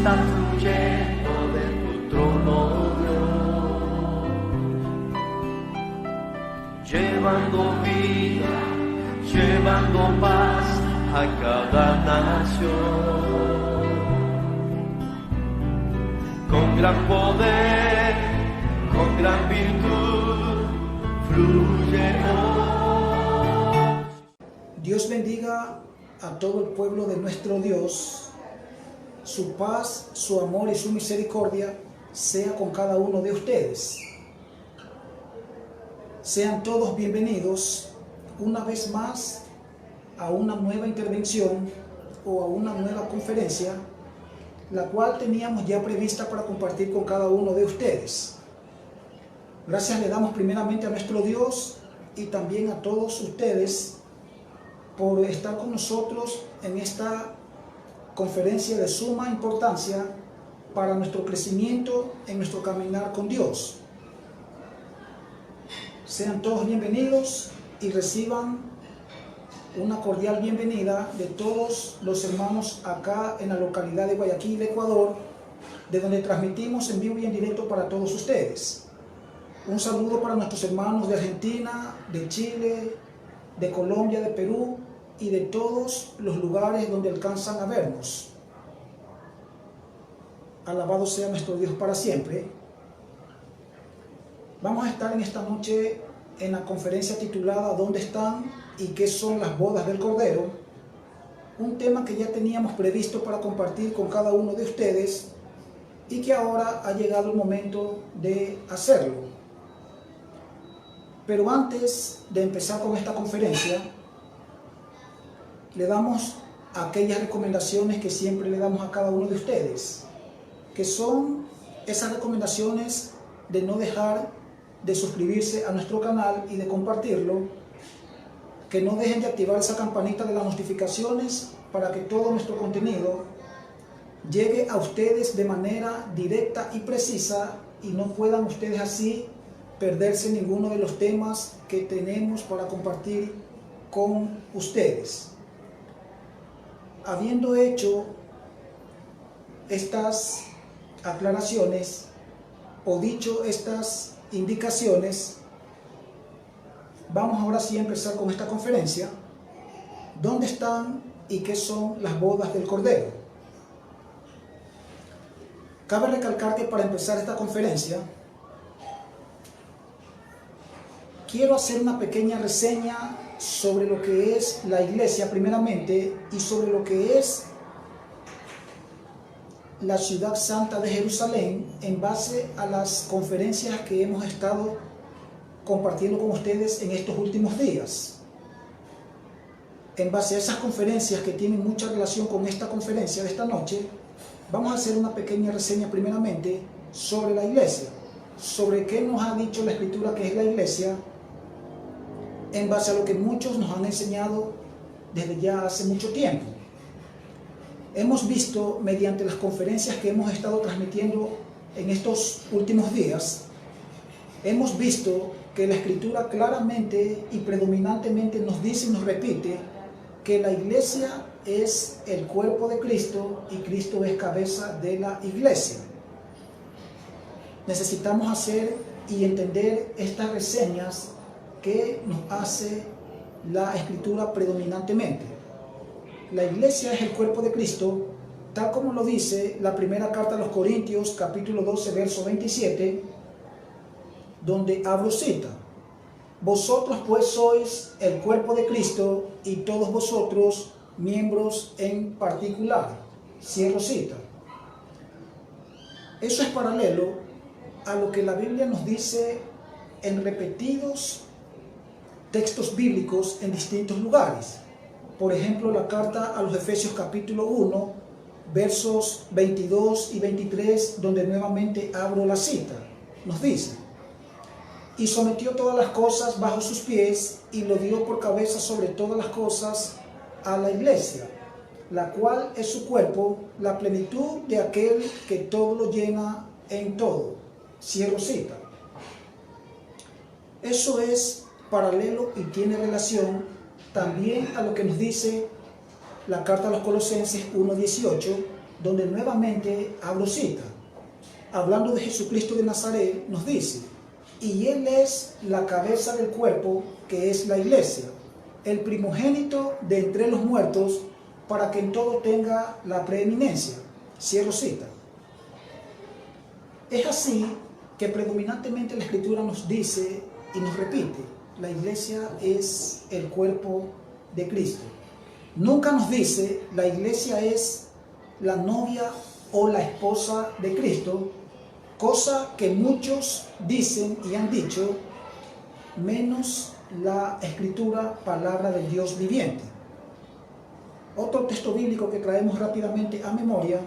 está fluyendo de tu trono, Dios, llevando vida, llevando paz a cada nación. Con gran poder, con gran virtud, fluye hoy. Dios bendiga a todo el pueblo de nuestro Dios. Su paz, su amor y su misericordia sea con cada uno de ustedes. Sean todos bienvenidos una vez más a una nueva intervención o a una nueva conferencia, la cual teníamos ya prevista para compartir con cada uno de ustedes. Gracias le damos primeramente a nuestro Dios y también a todos ustedes por estar con nosotros en esta conferencia de suma importancia para nuestro crecimiento en nuestro caminar con Dios. Sean todos bienvenidos y reciban una cordial bienvenida de todos los hermanos acá en la localidad de Guayaquil, Ecuador, de donde transmitimos en vivo y en directo para todos ustedes. Un saludo para nuestros hermanos de Argentina, de Chile, de Colombia, de Perú y de todos los lugares donde alcanzan a vernos. Alabado sea nuestro Dios para siempre. Vamos a estar en esta noche en la conferencia titulada ¿Dónde están y qué son las bodas del Cordero? Un tema que ya teníamos previsto para compartir con cada uno de ustedes y que ahora ha llegado el momento de hacerlo. Pero antes de empezar con esta conferencia, le damos aquellas recomendaciones que siempre le damos a cada uno de ustedes, que son esas recomendaciones de no dejar de suscribirse a nuestro canal y de compartirlo, que no dejen de activar esa campanita de las notificaciones para que todo nuestro contenido llegue a ustedes de manera directa y precisa y no puedan ustedes así perderse ninguno de los temas que tenemos para compartir con ustedes. Habiendo hecho estas aclaraciones o dicho estas indicaciones, vamos ahora sí a empezar con esta conferencia. ¿Dónde están y qué son las bodas del Cordero? Cabe recalcar que para empezar esta conferencia quiero hacer una pequeña reseña sobre lo que es la iglesia primeramente y sobre lo que es la ciudad santa de Jerusalén en base a las conferencias que hemos estado compartiendo con ustedes en estos últimos días. En base a esas conferencias que tienen mucha relación con esta conferencia de esta noche, vamos a hacer una pequeña reseña primeramente sobre la iglesia, sobre qué nos ha dicho la Escritura que es la iglesia, en base a lo que muchos nos han enseñado desde ya hace mucho tiempo. Hemos visto mediante las conferencias que hemos estado transmitiendo en estos últimos días, hemos visto que la Escritura claramente y predominantemente nos dice y nos repite que la iglesia es el cuerpo de Cristo y Cristo es cabeza de la iglesia. Necesitamos hacer y entender estas reseñas que nos hace la Escritura predominantemente. La iglesia es el cuerpo de Cristo, tal como lo dice la primera carta a los Corintios, capítulo 12, verso 27, donde abro cita: vosotros pues sois el cuerpo de Cristo y todos vosotros miembros en particular. Cierro cita. Eso es paralelo a lo que la Biblia nos dice en repetidos textos bíblicos en distintos lugares. Por ejemplo, la carta a los Efesios capítulo 1, versos 22 y 23, donde nuevamente abro la cita. Nos dice: y sometió todas las cosas bajo sus pies y lo dio por cabeza sobre todas las cosas a la iglesia, la cual es su cuerpo, la plenitud de aquel que todo lo llena en todo. Cierro cita. Eso es paralelo y tiene relación también a lo que nos dice la carta a los Colosenses 1:18, donde nuevamente abro cita. Hablando de Jesucristo de Nazaret, nos dice: y Él es la cabeza del cuerpo, que es la iglesia, el primogénito de entre los muertos, para que en todo tenga la preeminencia. Cierro cita. Es así que predominantemente la Escritura nos dice y nos repite: la iglesia es el cuerpo de Cristo. Nunca nos dice la iglesia es la novia o la esposa de Cristo, cosa que muchos dicen y han dicho, menos la Escritura, palabra del Dios viviente. Otro texto bíblico que traemos rápidamente a memoria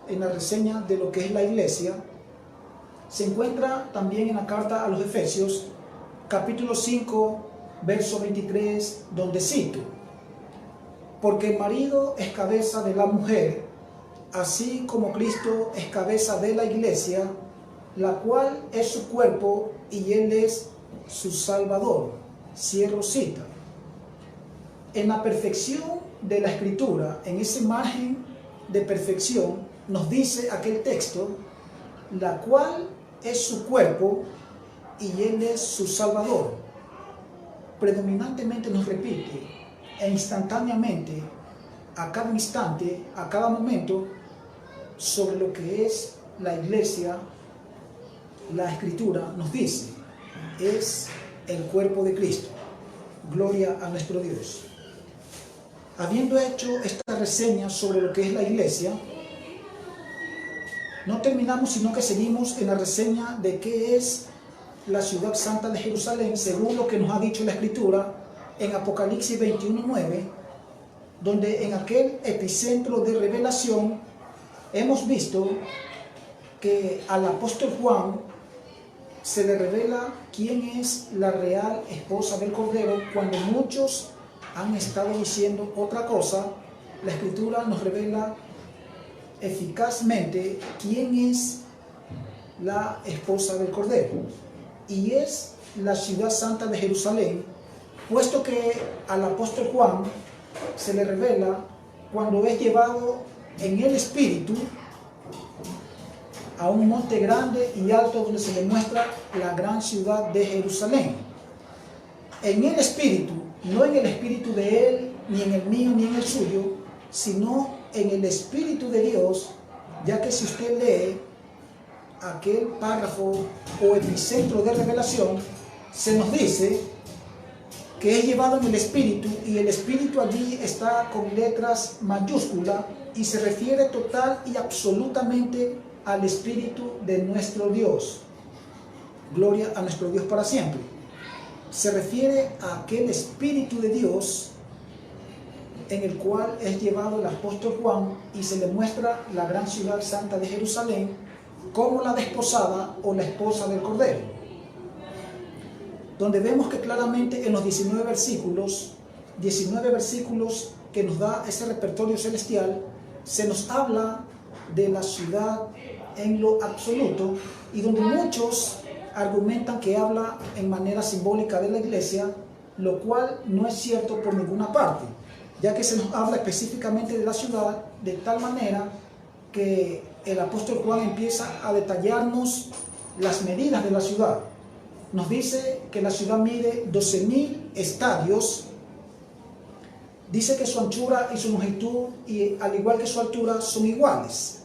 en la reseña de lo que es la iglesia se encuentra también en la carta a los Efesios, capítulo 5, verso 23, donde cito: porque el marido es cabeza de la mujer, así como Cristo es cabeza de la iglesia, la cual es su cuerpo y Él es su Salvador. Cierro cita. En la perfección de la Escritura, en ese margen de perfección, nos dice aquel texto: la cual es su cuerpo y Él es su Salvador. Predominantemente nos repite e instantáneamente, a cada instante, a cada momento, sobre lo que es la iglesia. La Escritura nos dice: es el cuerpo de Cristo. Gloria a nuestro Dios. Habiendo hecho esta reseña sobre lo que es la iglesia, no terminamos, sino que seguimos en la reseña de qué es la ciudad santa de Jerusalén, según lo que nos ha dicho la Escritura en Apocalipsis 21:9, donde en aquel epicentro de revelación hemos visto que al apóstol Juan se le revela quién es la real esposa del Cordero. Cuando muchos han estado diciendo otra cosa, la Escritura nos revela eficazmente quién es la esposa del Cordero, y es la ciudad santa de Jerusalén, puesto que al apóstol Juan se le revela cuando es llevado en el Espíritu a un monte grande y alto, donde se le muestra la gran ciudad de Jerusalén. En el Espíritu, no en el Espíritu de él, ni en el mío, ni en el suyo, sino en el Espíritu de Dios, ya que si usted lee aquel párrafo o epicentro de revelación, se nos dice que es llevado en el Espíritu, y el Espíritu allí está con letras mayúsculas y se refiere total y absolutamente al Espíritu de nuestro Dios. Gloria a nuestro Dios para siempre. Se refiere a aquel Espíritu de Dios en el cual es llevado el apóstol Juan, y se le muestra la gran ciudad santa de Jerusalén como la desposada o la esposa del Cordero, donde vemos que claramente en los 19 versículos que nos da ese repertorio celestial, se nos habla de la ciudad en lo absoluto, y donde muchos argumentan que habla en manera simbólica de la iglesia, lo cual no es cierto por ninguna parte, ya que se nos habla específicamente de la ciudad, de tal manera que el apóstol Juan empieza a detallarnos las medidas de la ciudad. Nos dice que la ciudad mide 12.000 estadios, dice que su anchura y su longitud, y al igual que su altura, son iguales.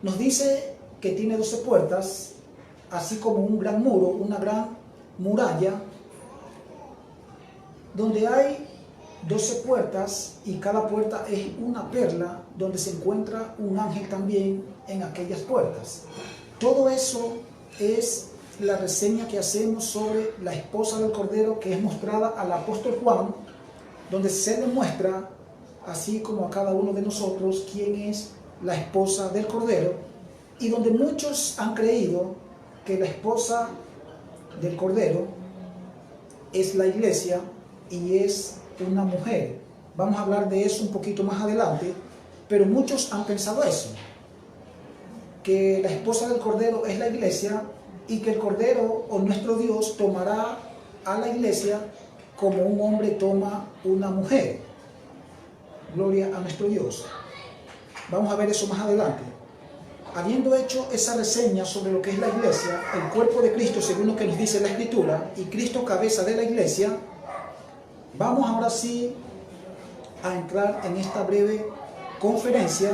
Nos dice que tiene 12 puertas, así como un gran muro, una gran muralla, donde hay 12 puertas, y cada puerta es una perla, donde se encuentra un ángel también en aquellas puertas. Todo eso es la reseña que hacemos sobre la esposa del Cordero, que es mostrada al apóstol Juan, donde se demuestra, así como a cada uno de nosotros, quién es la esposa del Cordero, y donde muchos han creído que la esposa del Cordero es la iglesia y es una mujer. Vamos a hablar de eso un poquito más adelante, pero muchos han pensado eso, que la esposa del Cordero es la iglesia, y que el Cordero o nuestro Dios tomará a la iglesia como un hombre toma una mujer. Gloria a nuestro Dios. Vamos a ver eso más adelante. Habiendo hecho esa reseña sobre lo que es la iglesia, el cuerpo de Cristo según lo que nos dice la Escritura, y Cristo cabeza de la iglesia, vamos ahora sí a entrar en esta breve conferencia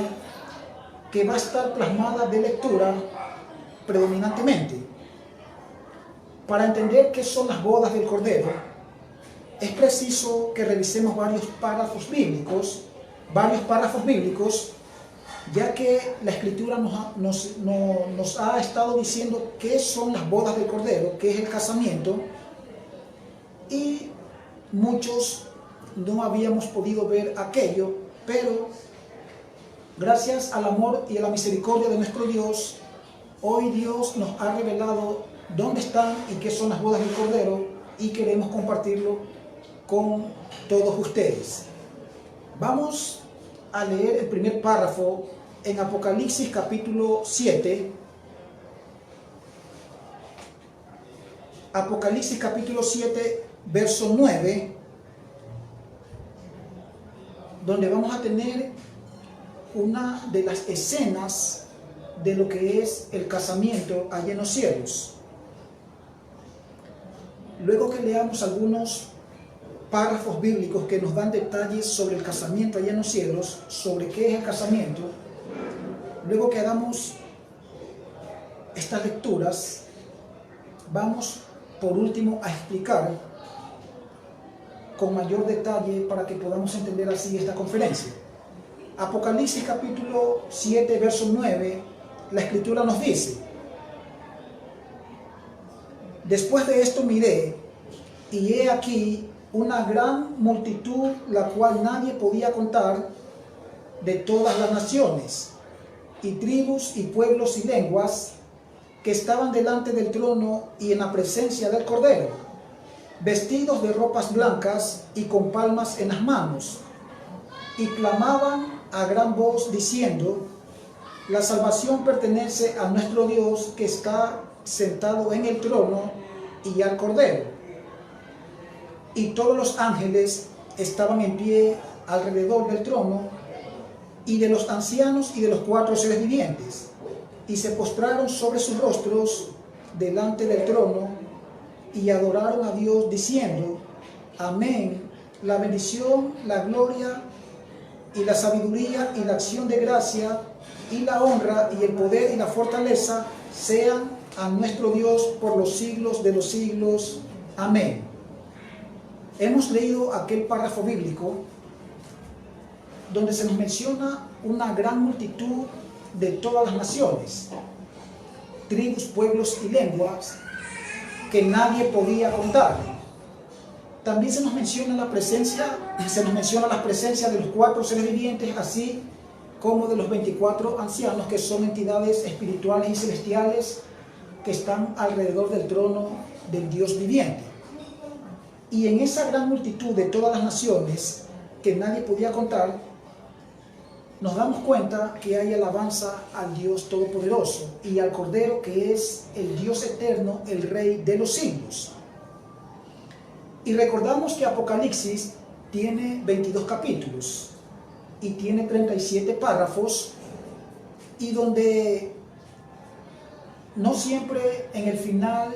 que va a estar plasmada de lectura predominantemente. Para entender qué son las bodas del Cordero, es preciso que revisemos varios párrafos bíblicos, ya que la Escritura nos ha estado diciendo qué son las bodas del Cordero, qué es el casamiento, y muchos no habíamos podido ver aquello, pero gracias al amor y a la misericordia de nuestro Dios, hoy Dios nos ha revelado dónde están y qué son las bodas del Cordero, y queremos compartirlo con todos ustedes. Vamos a leer el primer párrafo en Apocalipsis capítulo 7. Apocalipsis capítulo 7, verso 9, donde vamos a tener una de las escenas de lo que es el casamiento allá en los cielos. Luego que leamos algunos párrafos bíblicos que nos dan detalles sobre el casamiento allá en los cielos, sobre qué es el casamiento, luego que hagamos estas lecturas, vamos por último a explicar con mayor detalle para que podamos entender así esta conferencia. Apocalipsis capítulo 7, verso 9, la Escritura nos dice: después de esto miré, y he aquí una gran multitud, la cual nadie podía contar, de todas las naciones, y tribus, y pueblos, y lenguas, que estaban delante del trono y en la presencia del Cordero, vestidos de ropas blancas y con palmas en las manos, y clamaban a gran voz diciendo: la salvación pertenece a nuestro Dios, que está sentado en el trono, y al Cordero. Y todos los ángeles estaban en pie alrededor del trono, y de los ancianos y de los 4 seres vivientes, y se postraron sobre sus rostros delante del trono, y adoraron a Dios diciendo: amén, la bendición, la gloria, y la sabiduría, y la acción de gracia, y la honra, y el poder, y la fortaleza, sean a nuestro Dios por los siglos de los siglos. Amén. Hemos leído aquel párrafo bíblico donde se nos menciona una gran multitud de todas las naciones, tribus, pueblos y lenguas que nadie podía contar. También se nos menciona la presencia de los 4 seres vivientes, así como de los 24 ancianos, que son entidades espirituales y celestiales que están alrededor del trono del Dios viviente. Y en esa gran multitud de todas las naciones que nadie podía contar, nos damos cuenta que hay alabanza al Dios Todopoderoso y al Cordero, que es el Dios eterno, el Rey de los siglos. Y recordamos que Apocalipsis tiene 22 capítulos y tiene 37 párrafos, y donde no siempre en el final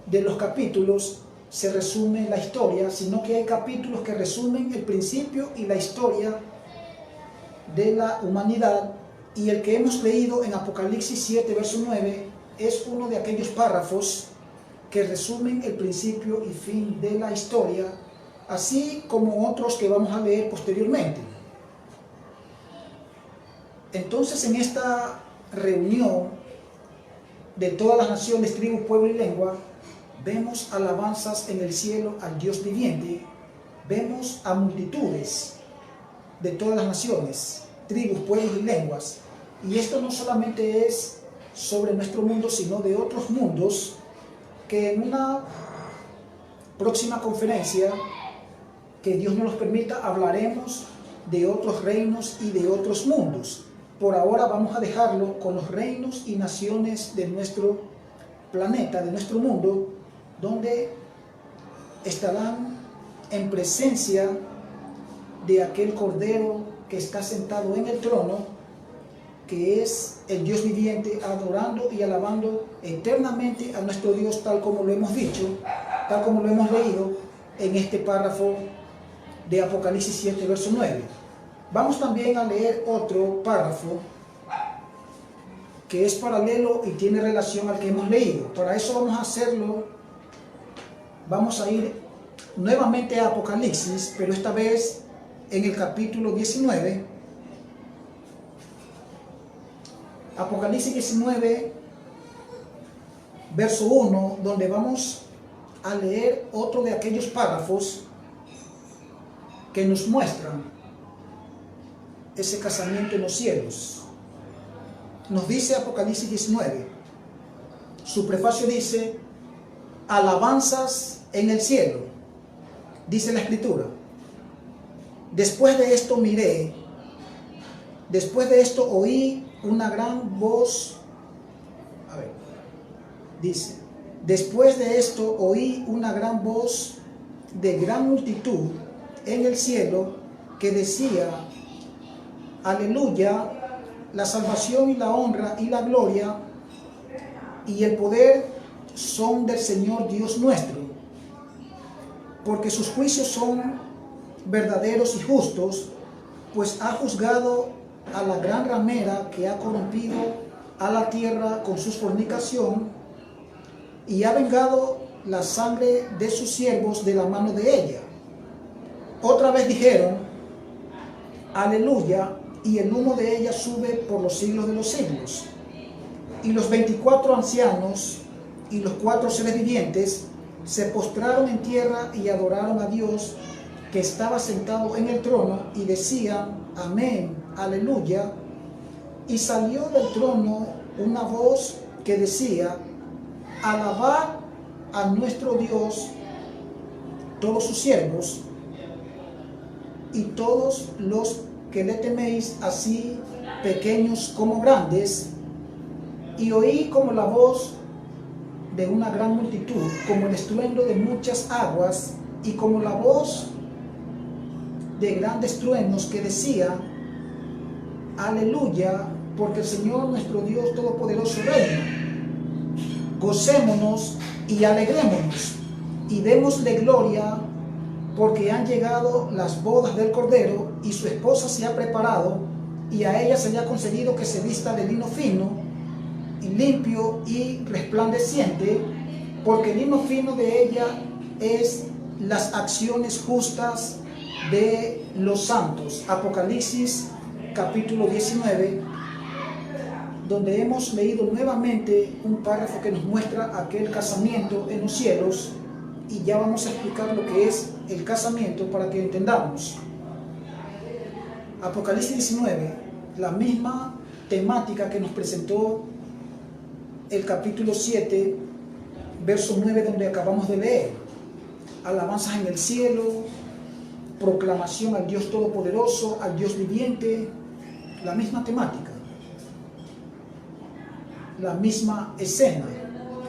de los capítulos se resume la historia, sino que hay capítulos que resumen el principio y la historia de la humanidad, y el que hemos leído en Apocalipsis 7, verso 9, es uno de aquellos párrafos que resumen el principio y fin de la historia, así como otros que vamos a leer posteriormente. Entonces, en esta reunión de todas las naciones, tribus, pueblo y lengua, vemos alabanzas en el cielo al Dios viviente, vemos a multitudes de todas las naciones, tribus, pueblos y lenguas, y esto no solamente es sobre nuestro mundo, sino de otros mundos, que en una próxima conferencia, que Dios nos los permita, hablaremos de otros reinos y de otros mundos. Por ahora vamos a dejarlo con los reinos y naciones de nuestro planeta, de nuestro mundo, donde estarán en presencia de aquel Cordero que está sentado en el trono, que es el Dios viviente, adorando y alabando eternamente a nuestro Dios, tal como lo hemos dicho, tal como lo hemos leído en este párrafo de Apocalipsis 7, verso 9. Vamos también a leer otro párrafo que es paralelo y tiene relación al que hemos leído. Para eso vamos a hacerlo, vamos a ir nuevamente a Apocalipsis, pero esta vez en el capítulo 19. Apocalipsis 19, verso 1, donde vamos a leer otro de aquellos párrafos que nos muestran ese casamiento en los cielos. Nos dice Apocalipsis 19, su prefacio dice: alabanzas en el cielo, dice la escritura. Después de esto miré, después de esto oí una gran voz. Dice: después de esto oí una gran voz de gran multitud en el cielo que decía: aleluya, la salvación y la honra y la gloria y el poder son del Señor Dios nuestro, porque sus juicios son verdaderos y justos, pues ha juzgado a la gran ramera que ha corrompido a la tierra con su fornicación y ha vengado la sangre de sus siervos de la mano de ella. Otra vez dijeron: aleluya, y el humo de ella sube por los siglos de los siglos. Y los 24 ancianos y los 4 seres vivientes se postraron en tierra y adoraron a Dios que estaba sentado en el trono, y decían: amén, aleluya. Y salió del trono una voz que decía: alabad a nuestro Dios todos sus siervos y todos los que le teméis, así pequeños como grandes. Y oí como la voz de una gran multitud, como el estruendo de muchas aguas, y como la voz de grandes truenos que decía: aleluya, porque el Señor nuestro Dios Todopoderoso reina. Gocémonos y alegrémonos y démosle gloria, porque han llegado las bodas del Cordero y su esposa se ha preparado, y a ella se le ha concedido que se vista de lino fino y limpio y resplandeciente, porque el lino fino de ella es las acciones justas de los santos. Apocalipsis capítulo 19, donde hemos leído nuevamente un párrafo que nos muestra aquel casamiento en los cielos, y ya vamos a explicar lo que es el casamiento para que entendamos. Apocalipsis 19, la misma temática que nos presentó el capítulo 7, verso 9, donde acabamos de leer. Alabanzas en el cielo, proclamación al Dios Todopoderoso, al Dios viviente, la misma temática, la misma escena,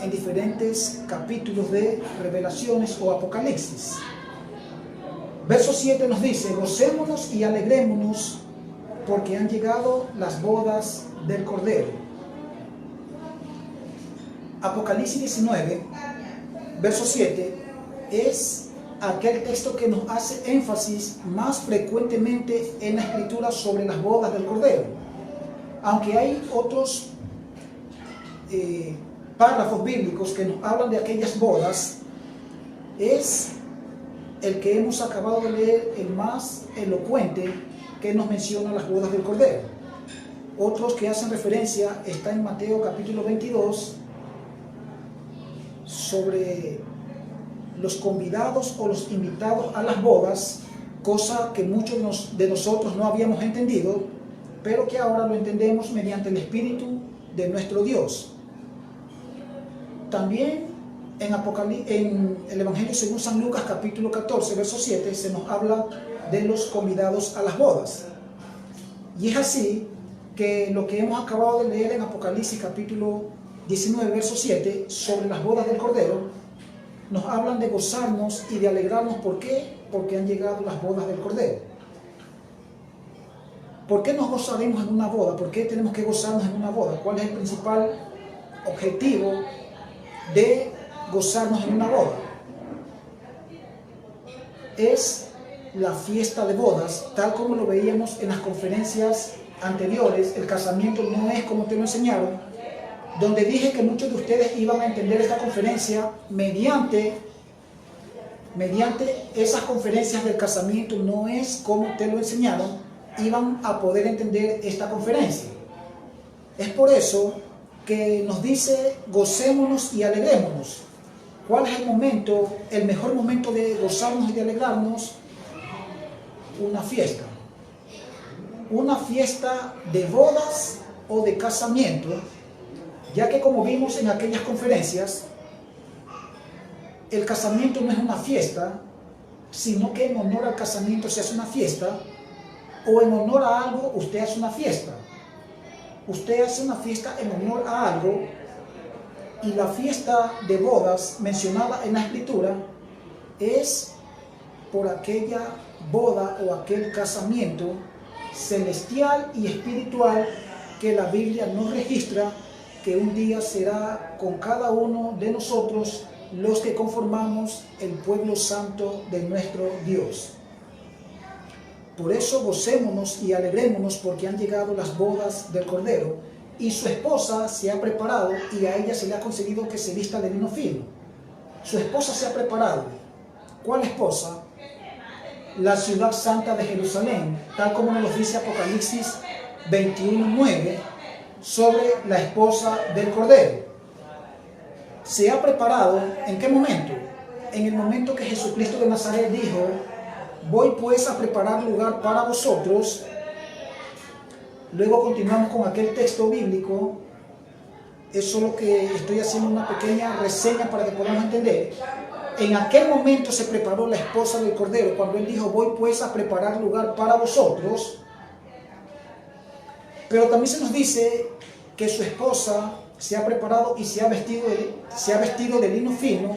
en diferentes capítulos de Revelaciones o Apocalipsis. Verso 7 nos dice: gocémonos y alegrémonos, porque han llegado las bodas del Cordero. Apocalipsis 19, verso 7, es aquel texto que nos hace énfasis más frecuentemente en la Escritura sobre las bodas del Cordero. Aunque hay otros párrafos bíblicos que nos hablan de aquellas bodas, es el que hemos acabado de leer el más elocuente que nos menciona las bodas del Cordero. Otros que hacen referencia está en Mateo capítulo 22, sobre los convidados o los invitados a las bodas, cosa que muchos de nosotros no habíamos entendido, pero que ahora lo entendemos mediante el Espíritu de nuestro Dios. También en el Evangelio según San Lucas capítulo 14, verso 7, se nos habla de los convidados a las bodas. Y es así que lo que hemos acabado de leer en Apocalipsis capítulo 19, verso 7, sobre las bodas del Cordero, nos hablan de gozarnos y de alegrarnos. ¿Por qué? Porque han llegado las bodas del Cordero. ¿Por qué nos gozaremos en una boda? ¿Por qué tenemos que gozarnos en una boda? ¿Cuál es el principal objetivo de gozarnos en una boda? Es la fiesta de bodas, tal como lo veíamos en las conferencias anteriores. El casamiento no es como te lo enseñaron, donde dije que muchos de ustedes iban a entender esta conferencia mediante esas conferencias del casamiento. No es como te lo enseñaron, iban a poder entender esta conferencia. Es por eso que nos dice gocémonos y alegrémonos. ¿Cuál es el momento, el mejor momento de gozarnos y de alegrarnos? Una fiesta. Una fiesta de bodas o de casamiento, ya que como vimos en aquellas conferencias, el casamiento no es una fiesta, sino que en honor al casamiento se hace una fiesta, o en honor a algo usted hace una fiesta. Usted hace una fiesta en honor a algo, y la fiesta de bodas mencionada en la Escritura es por aquella boda o aquel casamiento celestial y espiritual que la Biblia nos registra que un día será con cada uno de nosotros los que conformamos el pueblo santo de nuestro Dios. Por eso gocémonos y alegrémonos, porque han llegado las bodas del Cordero y su esposa se ha preparado, y a ella se le ha concedido que se vista de lino fino. Su esposa se ha preparado. ¿Cuál esposa? La ciudad santa de Jerusalén, tal como nos dice Apocalipsis 21:9 sobre la esposa del Cordero. Se ha preparado. ¿En qué momento? En el momento que Jesucristo de Nazaret dijo: voy pues a preparar lugar para vosotros. Luego continuamos con aquel texto bíblico. Es solo que estoy haciendo una pequeña reseña para que podamos entender. En aquel momento se preparó la esposa del Cordero, cuando él dijo: voy pues a preparar lugar para vosotros. Pero también se nos dice que su esposa se ha preparado y se ha vestido de lino fino,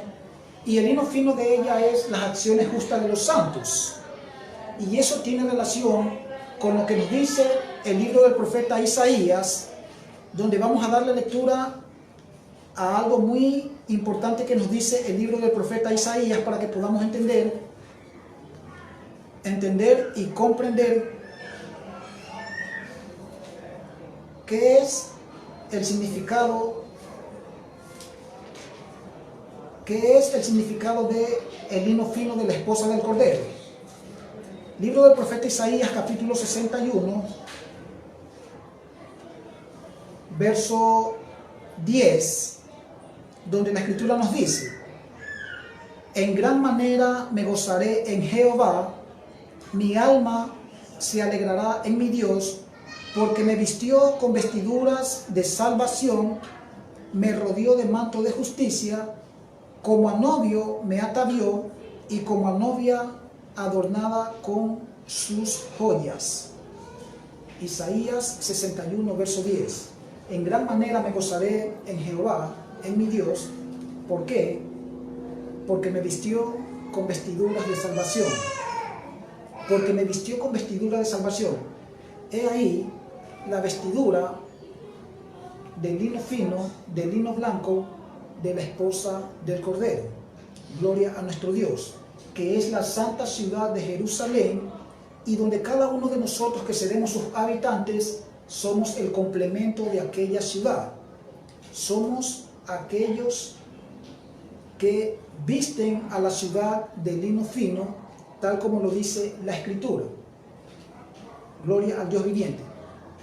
y el lino fino de ella es las acciones justas de los santos. Y eso tiene relación con lo que nos dice el libro del profeta Isaías, donde vamos a darle lectura a algo muy importante que nos dice el libro del profeta Isaías, para que podamos entender y comprender qué es el significado de el lino fino de la esposa del Cordero. Libro del profeta Isaías, capítulo 61, verso 10, donde la Escritura nos dice: en gran manera me gozaré en Jehová, mi alma se alegrará en mi Dios, porque me vistió con vestiduras de salvación, me rodeó de manto de justicia, como a novio me atavió, y como a novia adornada con sus joyas. Isaías 61, verso 10. En gran manera me gozaré en Jehová, en mi Dios. ¿Por qué? Porque me vistió con vestiduras de salvación. Porque me vistió con vestiduras de salvación. He ahí la vestidura de lino fino, de lino blanco, de la esposa del Cordero. Gloria a nuestro Dios, que es la santa ciudad de Jerusalén, y donde cada uno de nosotros que seremos sus habitantes somos el complemento de aquella ciudad. Somos aquellos que visten a la ciudad de lino fino, tal como lo dice la Escritura. Gloria al Dios viviente.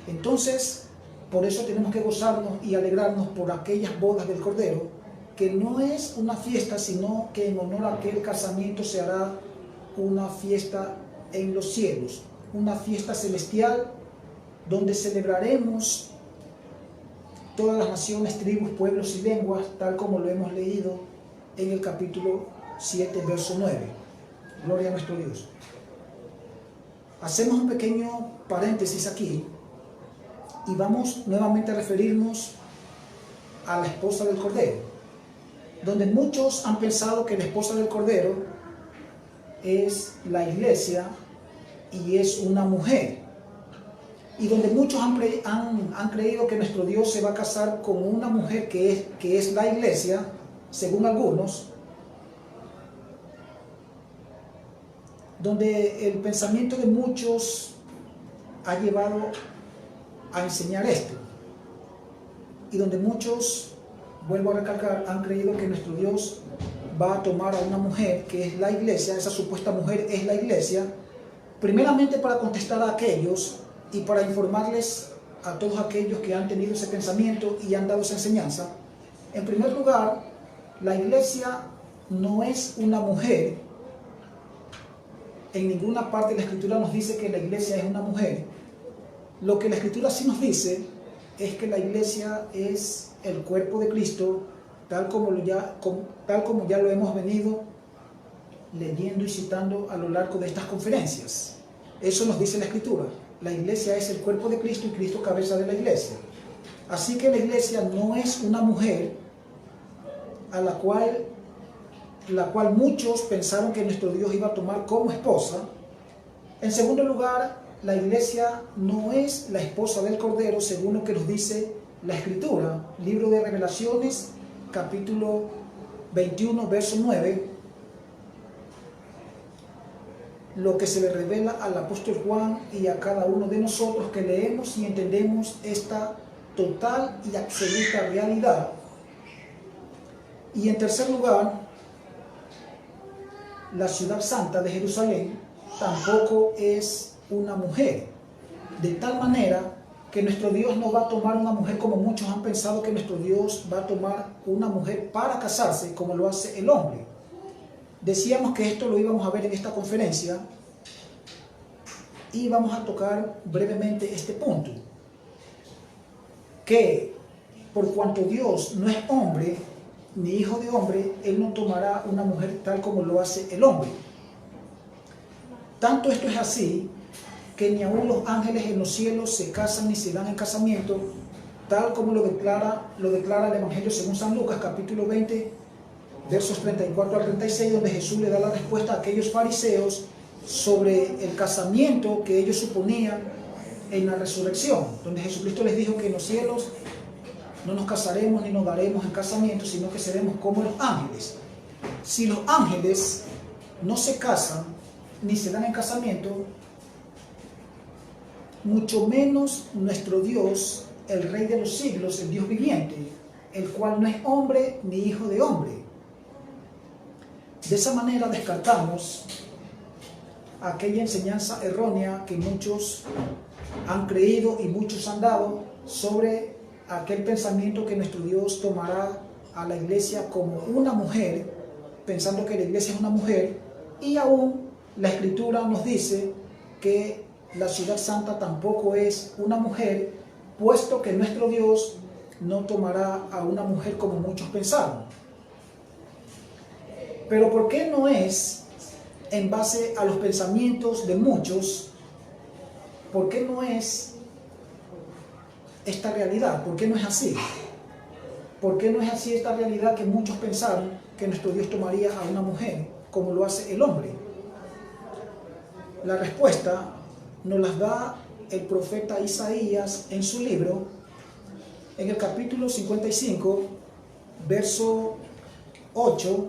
Entonces, por eso tenemos que gozarnos y alegrarnos por aquellas bodas del Cordero, que no es una fiesta, sino que en honor a aquel casamiento se hará una fiesta en los cielos, una fiesta celestial, donde celebraremos todas las naciones, tribus, pueblos y lenguas, tal como lo hemos leído en el capítulo 7, verso 9. Gloria a nuestro Dios. Hacemos un pequeño paréntesis aquí y vamos nuevamente a referirnos a la esposa del Cordero, donde muchos han pensado que la esposa del Cordero es la iglesia y es una mujer. y donde muchos han creído que nuestro Dios se va a casar con una mujer que es la iglesia, según algunos, donde el pensamiento de muchos ha llevado a enseñar esto, y donde muchos, vuelvo a recalcar, han creído que nuestro Dios va a tomar a una mujer que es la iglesia, esa supuesta mujer es la iglesia, primeramente para contestar a aquellos y para informarles a todos aquellos que han tenido ese pensamiento y han dado esa enseñanza. En primer lugar, la iglesia no es una mujer. En ninguna parte de la Escritura nos dice que la iglesia es una mujer. Lo que la Escritura sí nos dice es que la iglesia es el cuerpo de Cristo, tal como ya lo hemos venido leyendo y citando a lo largo de estas conferencias. Eso nos dice la Escritura. La iglesia es el cuerpo de Cristo y Cristo cabeza de la iglesia. Así que la iglesia no es una mujer a la cual muchos pensaron que nuestro Dios iba a tomar como esposa. En segundo lugar, la iglesia no es la esposa del Cordero, según lo que nos dice la Escritura. Libro de Revelaciones, capítulo 21, verso 9. Lo que se le revela al apóstol Juan y a cada uno de nosotros que leemos y entendemos esta total y absoluta realidad. Y en tercer lugar, la ciudad santa de Jerusalén tampoco es una mujer, de tal manera que nuestro Dios no va a tomar una mujer como muchos han pensado que nuestro Dios va a tomar una mujer para casarse como lo hace el hombre. Decíamos que esto lo íbamos a ver en esta conferencia y vamos a tocar brevemente este punto, que por cuanto Dios no es hombre ni hijo de hombre, Él no tomará una mujer tal como lo hace el hombre. Tanto esto es así que ni aun los ángeles en los cielos se casan ni se dan en casamiento, tal como lo declara el Evangelio según San Lucas, capítulo 20, versos 34 al 36, donde Jesús le da la respuesta a aquellos fariseos sobre el casamiento que ellos suponían en la resurrección, donde Jesucristo les dijo que en los cielos no nos casaremos ni nos daremos en casamiento, sino que seremos como los ángeles. Si los ángeles no se casan ni se dan en casamiento, mucho menos nuestro Dios, el Rey de los siglos, el Dios viviente, el cual no es hombre ni hijo de hombre. De esa manera descartamos aquella enseñanza errónea que muchos han creído y muchos han dado sobre aquel pensamiento que nuestro Dios tomará a la iglesia como una mujer, pensando que la iglesia es una mujer, y aún la Escritura nos dice que la ciudad santa tampoco es una mujer, puesto que nuestro Dios no tomará a una mujer como muchos pensaron. Pero ¿por qué no es en base a los pensamientos de muchos? ¿Por qué no es esta realidad? ¿Por qué no es así? ¿Por qué no es así esta realidad que muchos pensaron que nuestro Dios tomaría a una mujer como lo hace el hombre? La respuesta nos la da el profeta Isaías en su libro, en el capítulo 55, verso 8,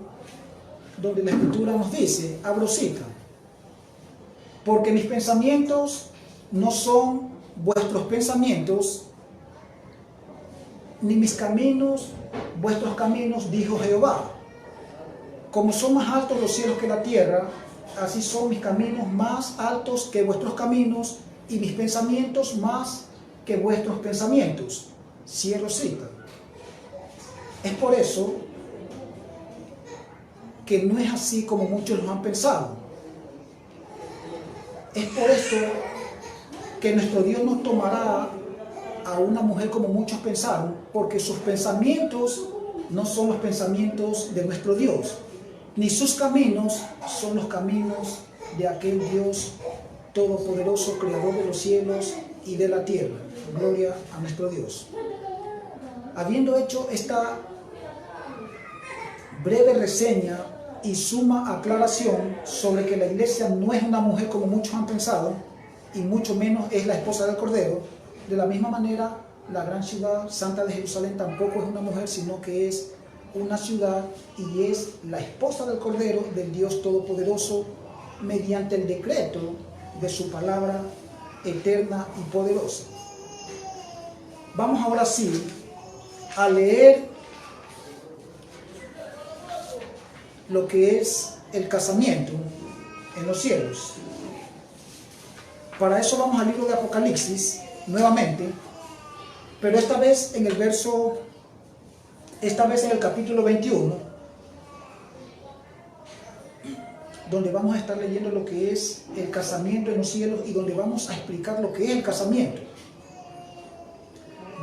donde la Escritura nos dice, abro cita: porque mis pensamientos no son vuestros pensamientos, ni mis caminos vuestros caminos, dijo Jehová. Como son más altos los cielos que la tierra, así son mis caminos más altos que vuestros caminos, y mis pensamientos más que vuestros pensamientos. Cierro cita. Es por eso que no es así como muchos lo han pensado. Es por esto que nuestro Dios no tomará a una mujer como muchos pensaron, porque sus pensamientos no son los pensamientos de nuestro Dios, ni sus caminos son los caminos de aquel Dios todopoderoso, creador de los cielos y de la tierra. Gloria a nuestro Dios. Habiendo hecho esta breve reseña y suma aclaración sobre que la iglesia no es una mujer como muchos han pensado, y mucho menos es la esposa del Cordero. De la misma manera, la gran ciudad santa de Jerusalén tampoco es una mujer, sino que es una ciudad y es la esposa del Cordero, del Dios Todopoderoso, mediante el decreto de su palabra eterna y poderosa. Vamos ahora sí a leer lo que es el casamiento en los cielos. Para eso vamos al libro de Apocalipsis nuevamente, pero esta vez en el capítulo 21, donde vamos a estar leyendo lo que es el casamiento en los cielos y donde vamos a explicar lo que es el casamiento.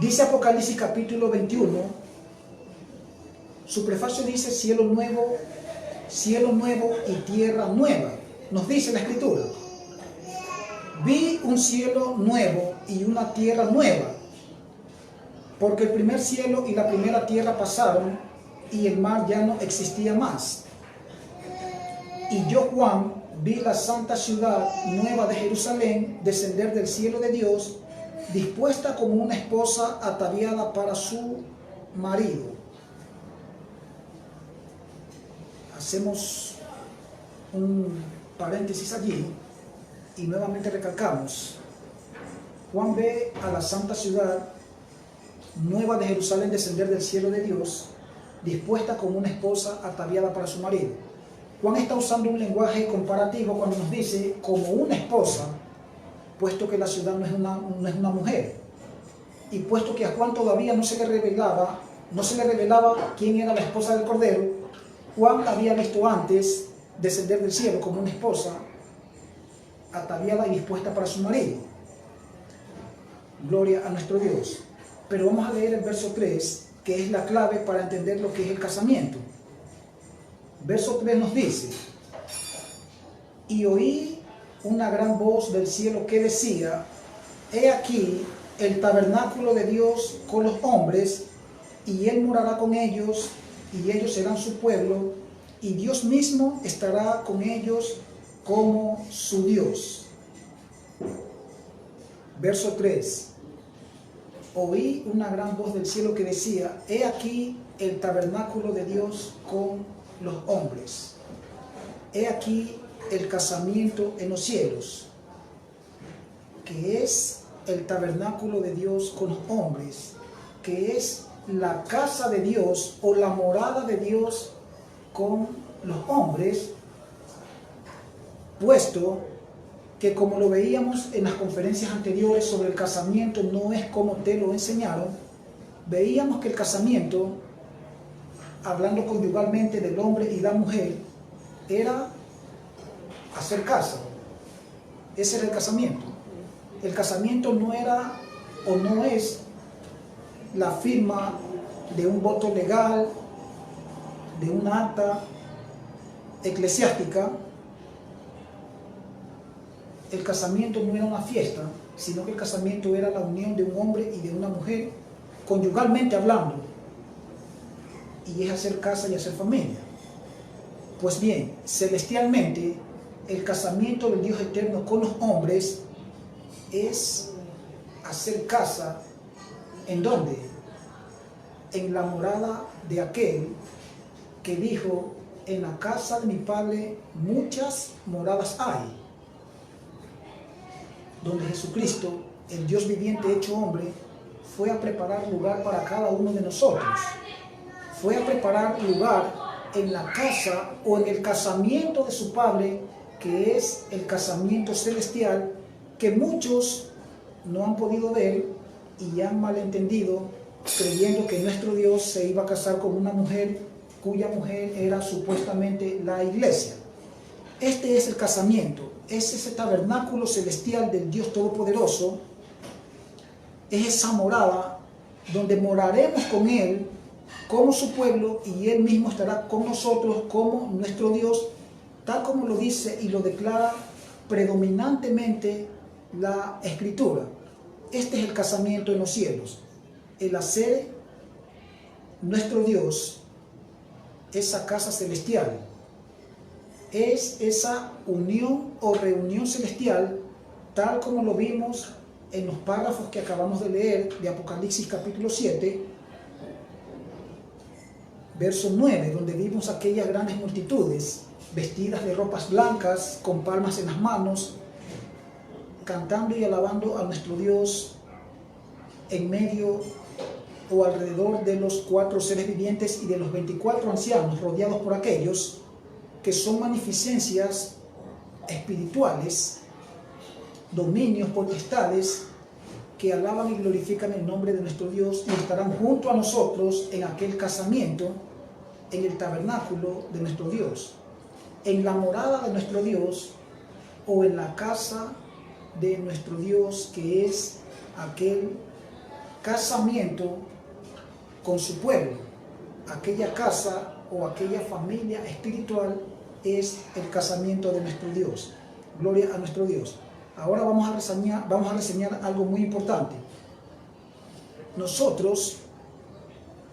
Dice Apocalipsis capítulo 21, su prefacio dice cielo nuevo y tierra nueva. Nos dice la Escritura: vi un cielo nuevo y una tierra nueva, porque el primer cielo y la primera tierra pasaron y el mar ya no existía más. Y yo, Juan, vi la santa ciudad nueva de Jerusalén descender del cielo de Dios, dispuesta como una esposa ataviada para su marido. Hacemos un paréntesis allí y nuevamente recalcamos: Juan ve a la santa ciudad nueva de Jerusalén descender del cielo de Dios, dispuesta como una esposa ataviada para su marido. Juan está usando un lenguaje comparativo cuando nos dice como una esposa, puesto que la ciudad no es una mujer, y puesto que a Juan todavía no se le revelaba quién era la esposa del Cordero. Juan la había visto antes descender del cielo como una esposa ataviada y dispuesta para su marido. Gloria a nuestro Dios. Pero vamos a leer el verso 3, que es la clave para entender lo que es el casamiento. Verso 3 nos dice: y oí una gran voz del cielo que decía: he aquí el tabernáculo de Dios con los hombres, y Él morará con ellos, y ellos serán su pueblo, y Dios mismo estará con ellos como su Dios. Verso 3: oí una gran voz del cielo que decía: he aquí el tabernáculo de Dios con los hombres. He aquí el casamiento en los cielos, que es el tabernáculo de Dios con los hombres, que es la casa de Dios o la morada de Dios con los hombres, puesto que, como lo veíamos en las conferencias anteriores sobre el casamiento, no es como te lo enseñaron. Veíamos que el casamiento, hablando conyugalmente del hombre y la mujer, era hacer casa. Ese era el casamiento. El casamiento no era o no es la firma de un voto legal, de una acta eclesiástica. El casamiento no era una fiesta, sino que el casamiento era la unión de un hombre y de una mujer, conyugalmente hablando, y es hacer casa y hacer familia. Pues bien, celestialmente, el casamiento del Dios eterno con los hombres es hacer casa. ¿En dónde? En la morada de aquel que dijo: en la casa de mi Padre muchas moradas hay. Donde Jesucristo, el Dios viviente hecho hombre, fue a preparar lugar para cada uno de nosotros. Fue a preparar lugar en la casa o en el casamiento de su Padre, que es el casamiento celestial, que muchos no han podido ver y han malentendido, creyendo que nuestro Dios se iba a casar con una mujer cuya mujer era supuestamente la iglesia. Este es el casamiento, es ese tabernáculo celestial del Dios Todopoderoso, es esa morada donde moraremos con Él como su pueblo, y Él mismo estará con nosotros como nuestro Dios, tal como lo dice y lo declara predominantemente la Escritura. Este es el casamiento en los cielos, el hacer nuestro Dios esa casa celestial. Es esa unión o reunión celestial tal como lo vimos en los párrafos que acabamos de leer de Apocalipsis capítulo 7, verso 9, donde vimos aquellas grandes multitudes vestidas de ropas blancas, con palmas en las manos, cantando y alabando a nuestro Dios en medio o alrededor de los 4 seres vivientes y de los 24 ancianos, rodeados por aquellos que son magnificencias espirituales, dominios, potestades, que alaban y glorifican el nombre de nuestro Dios y estarán junto a nosotros en aquel casamiento, en el tabernáculo de nuestro Dios, en la morada de nuestro Dios o en la casa de nuestro Dios, que es aquel casamiento con su pueblo. Aquella casa o aquella familia espiritual es el casamiento de nuestro Dios. Gloria a nuestro Dios. Ahora vamos a reseñar algo muy importante. Nosotros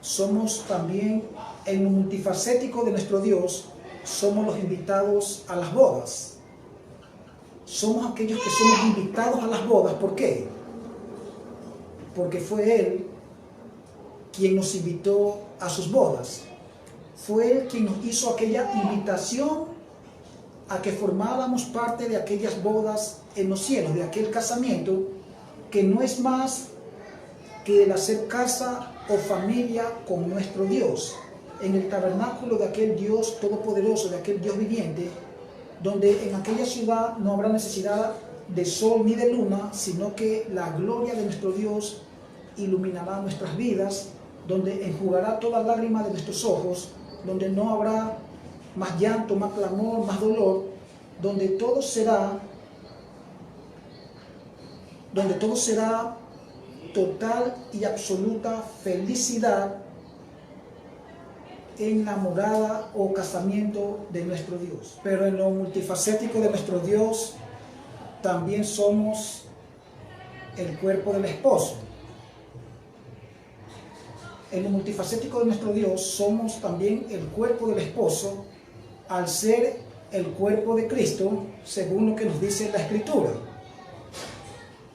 somos también, en lo multifacético de nuestro Dios, somos los invitados a las bodas. Somos aquellos que somos invitados a las bodas. ¿Por qué? Porque fue Él quien nos invitó a sus bodas. Fue Él quien nos hizo aquella invitación a que formáramos parte de aquellas bodas en los cielos, de aquel casamiento que no es más que el hacer casa o familia con nuestro Dios, en el tabernáculo de aquel Dios todopoderoso, de aquel Dios viviente, donde en aquella ciudad no habrá necesidad de sol ni de luna, sino que la gloria de nuestro Dios iluminará nuestras vidas, donde enjugará toda lágrima de nuestros ojos, donde no habrá más llanto, más clamor, más dolor, donde todo será total y absoluta felicidad en la morada o casamiento de nuestro Dios. Pero en lo multifacético de nuestro Dios también somos el cuerpo del esposo. En lo multifacético de nuestro Dios somos también el cuerpo del esposo, al ser el cuerpo de Cristo, según lo que nos dice la Escritura.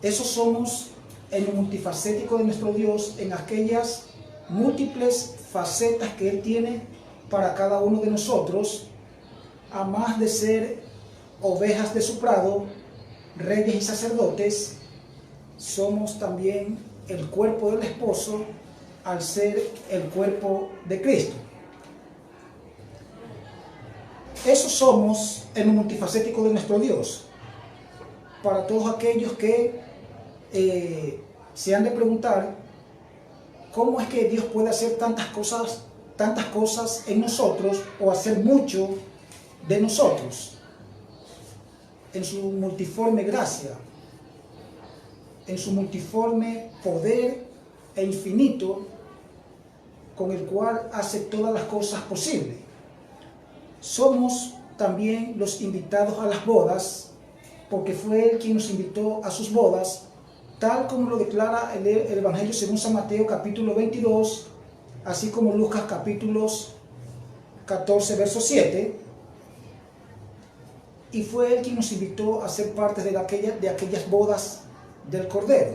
Eso somos en lo multifacético de nuestro Dios, en aquellas múltiples facetas que Él tiene para cada uno de nosotros, a más de ser ovejas de su prado, reyes y sacerdotes, somos también el cuerpo del esposo, al ser el cuerpo de Cristo. Eso somos en lo multifacético de nuestro Dios. Para todos aquellos que se han de preguntar cómo es que Dios puede hacer tantas cosas en nosotros, o hacer mucho de nosotros, en su multiforme gracia, en su multiforme poder e infinito, con el cual hace todas las cosas posibles. Somos también los invitados a las bodas, porque fue Él quien nos invitó a sus bodas, tal como lo declara el Evangelio según San Mateo capítulo 22, así como Lucas capítulos 14, verso 7. Y fue Él quien nos invitó a ser parte de aquellas bodas del Cordero.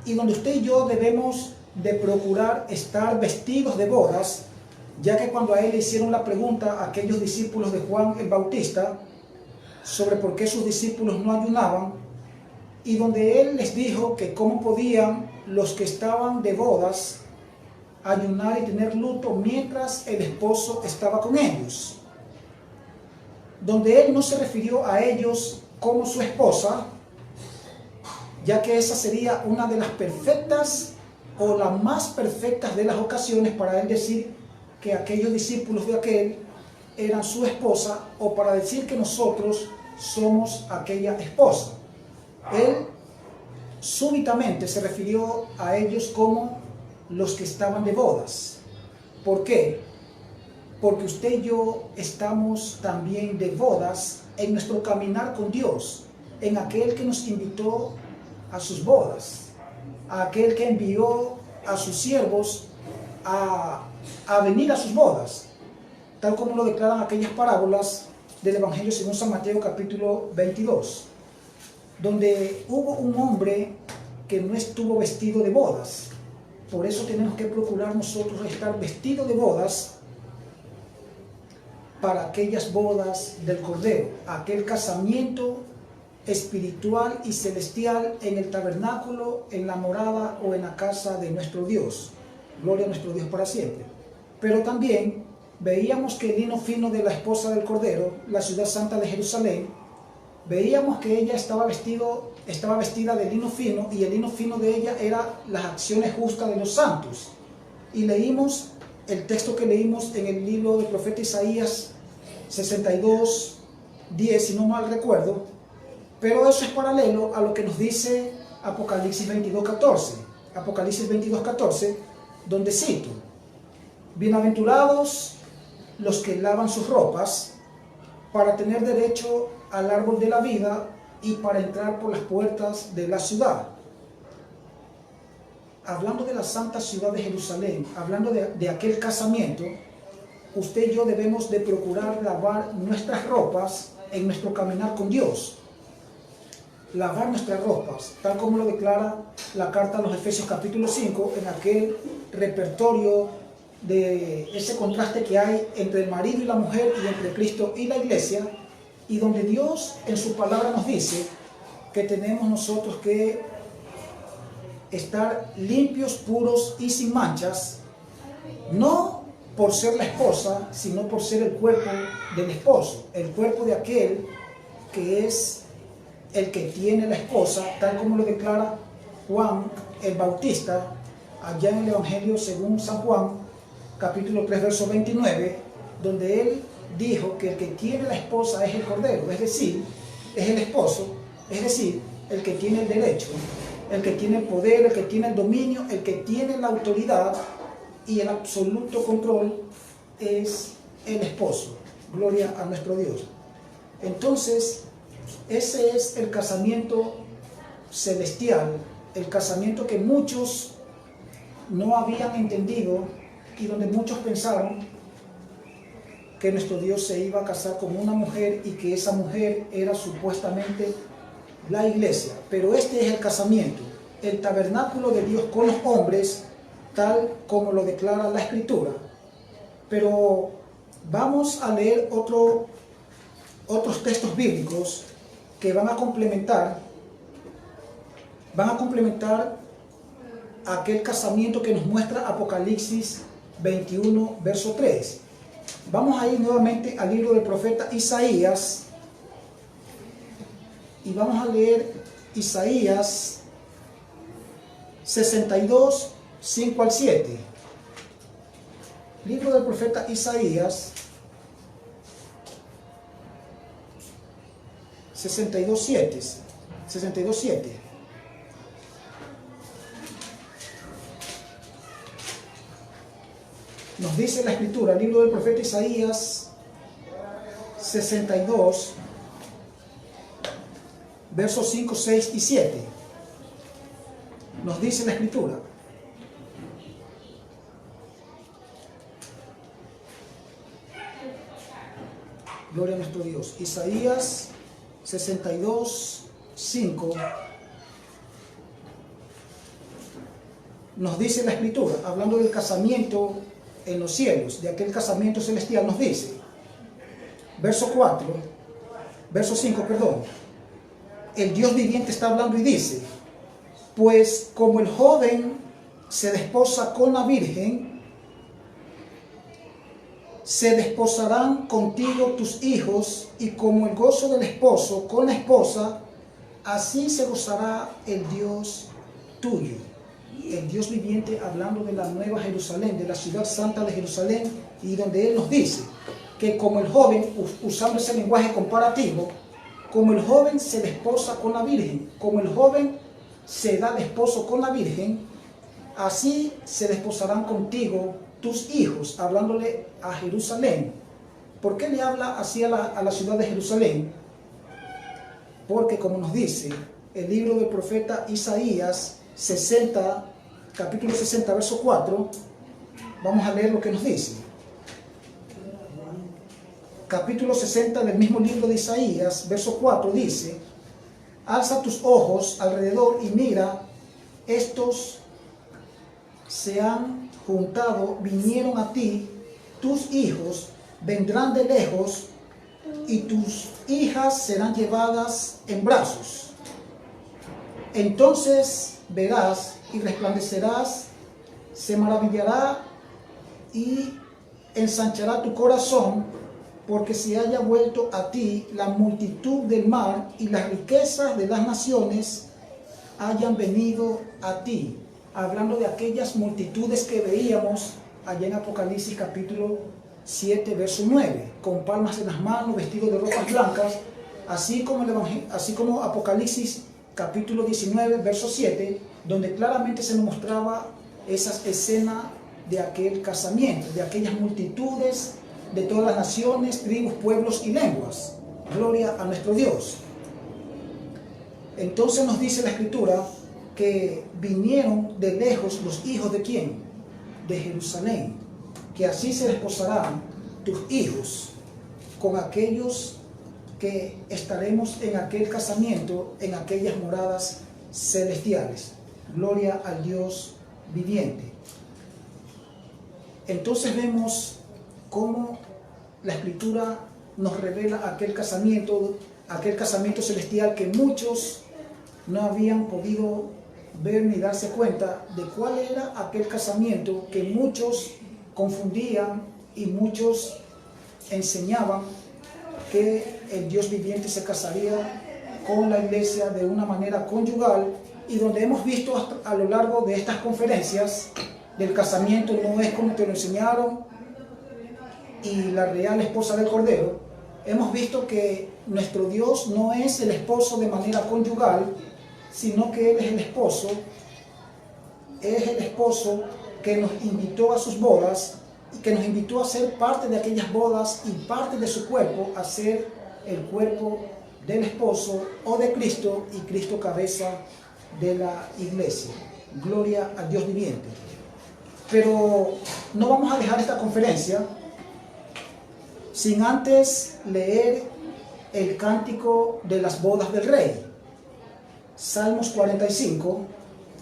Y donde usted y yo debemos de procurar estar vestidos de bodas, ya que cuando a Él le hicieron la pregunta a aquellos discípulos de Juan el Bautista sobre por qué sus discípulos no ayunaban, y donde Él les dijo que cómo podían los que estaban de bodas ayunar y tener luto mientras el esposo estaba con ellos, donde Él no se refirió a ellos como su esposa, ya que esa sería una de las perfectas o las más perfectas de las ocasiones para Él decir que aquellos discípulos de aquel eran su esposa, o para decir que nosotros somos aquella esposa. Él súbitamente se refirió a ellos como los que estaban de bodas. ¿Por qué? Porque usted y yo estamos también de bodas en nuestro caminar con Dios, en aquel que nos invitó a sus bodas, a aquel que envió a sus siervos a venir a sus bodas, tal como lo declaran aquellas parábolas del Evangelio según San Mateo capítulo 22. donde hubo un hombre que no estuvo vestido de bodas. Por eso tenemos que procurar nosotros estar vestidos de bodas para aquellas bodas del Cordero, aquel casamiento espiritual y celestial en el tabernáculo, en la morada o en la casa de nuestro Dios. Gloria a nuestro Dios para siempre. Pero también veíamos que el lino fino de la esposa del Cordero, la ciudad santa de Jerusalén, veíamos que ella estaba vestida de lino fino, y el lino fino de ella era las acciones justas de los santos. Y leímos el texto que leímos en el libro del profeta Isaías 62:10, si no mal recuerdo, pero eso es paralelo a lo que nos dice Apocalipsis 22:14. Apocalipsis 22:14, donde cito: bienaventurados los que lavan sus ropas para tener derecho al árbol de la vida y para entrar por las puertas de la ciudad. Hablando de la santa ciudad de Jerusalén, hablando de aquel casamiento, usted y yo debemos de procurar lavar nuestras ropas en nuestro caminar con Dios. Lavar nuestras ropas, tal como lo declara la carta a los Efesios capítulo 5, en aquel repertorio de ese contraste que hay entre el marido y la mujer y entre Cristo y la iglesia, y donde Dios en su palabra nos dice que tenemos nosotros que estar limpios, puros y sin manchas, no por ser la esposa, sino por ser el cuerpo del esposo, el cuerpo de aquel que es el que tiene la esposa, tal como lo declara Juan el Bautista allá en el Evangelio según San Juan, capítulo 3, verso 29, donde él dijo que el que tiene la esposa es el Cordero, es decir, es el esposo, es decir, el que tiene el derecho, el que tiene el poder, el que tiene el dominio, el que tiene la autoridad y el absoluto control es el esposo. Gloria a nuestro Dios. Entonces, ese es el casamiento celestial, el casamiento que muchos no habían entendido y donde muchos pensaron que nuestro Dios se iba a casar con una mujer y que esa mujer era supuestamente la iglesia. Pero este es el casamiento, el tabernáculo de Dios con los hombres, tal como lo declara la Escritura. Pero vamos a leer otros textos bíblicos que van a complementar aquel casamiento que nos muestra Apocalipsis 21, verso 3. Vamos a ir nuevamente al libro del profeta Isaías y vamos a leer Isaías 62, 5 al 7. Libro del profeta Isaías 62, 7. Nos dice la Escritura, el libro del profeta Isaías 62, versos 5, 6 y 7. Nos dice la Escritura: gloria a nuestro Dios. Isaías 62, 5. Nos dice la Escritura, hablando del casamiento en los cielos, de aquel casamiento celestial, nos dice, verso 5, el Dios viviente está hablando y dice: pues como el joven se desposa con la virgen, se desposarán contigo tus hijos, y como el gozo del esposo con la esposa, así se gozará el Dios tuyo. El Dios viviente hablando de la nueva Jerusalén, de la ciudad santa de Jerusalén, y donde Él nos dice que como el joven, usando ese lenguaje comparativo, como el joven se desposa con la virgen, como el joven se da de esposo con la virgen, así se desposarán contigo tus hijos, hablándole a Jerusalén. ¿Por qué le habla así a la ciudad de Jerusalén? Porque como nos dice el libro del profeta Isaías 60, capítulo 60, verso 4, vamos a leer lo que nos dice. Capítulo 60 del mismo libro de Isaías, verso 4 dice: Alza tus ojos alrededor y mira, estos se han juntado, vinieron a ti, tus hijos vendrán de lejos y tus hijas serán llevadas en brazos. Entonces verás y resplandecerás, se maravillará y ensanchará tu corazón, porque se haya vuelto a ti la multitud del mar y las riquezas de las naciones hayan venido a ti. Hablando de aquellas multitudes que veíamos allá en Apocalipsis capítulo 7, verso 9, con palmas en las manos, vestidos de ropas blancas, así como Apocalipsis capítulo 19, verso 7, donde claramente se nos mostraba esa escena de aquel casamiento, de aquellas multitudes de todas las naciones, tribus, pueblos y lenguas. Gloria a nuestro Dios. Entonces nos dice la Escritura que vinieron de lejos los hijos de ¿quién? De Jerusalén, que así se desposarán tus hijos con aquellos que estaremos en aquel casamiento, en aquellas moradas celestiales. Gloria al Dios viviente. Entonces vemos cómo la Escritura nos revela aquel casamiento celestial que muchos no habían podido ver ni darse cuenta de cuál era aquel casamiento que muchos confundían y muchos enseñaban que el Dios viviente se casaría con la iglesia de una manera conyugal, y donde hemos visto a lo largo de estas conferencias del casamiento no es como te lo enseñaron y la real esposa del Cordero. Hemos visto que nuestro Dios no es el esposo de manera conyugal, sino que Él es el esposo que nos invitó a sus bodas y que nos invitó a ser parte de aquellas bodas y parte de su cuerpo, a ser el cuerpo del esposo o de Cristo, y Cristo cabeza de la iglesia. Gloria al Dios viviente. Pero no vamos a dejar esta conferencia sin antes leer el cántico de las bodas del Rey. Salmos 45,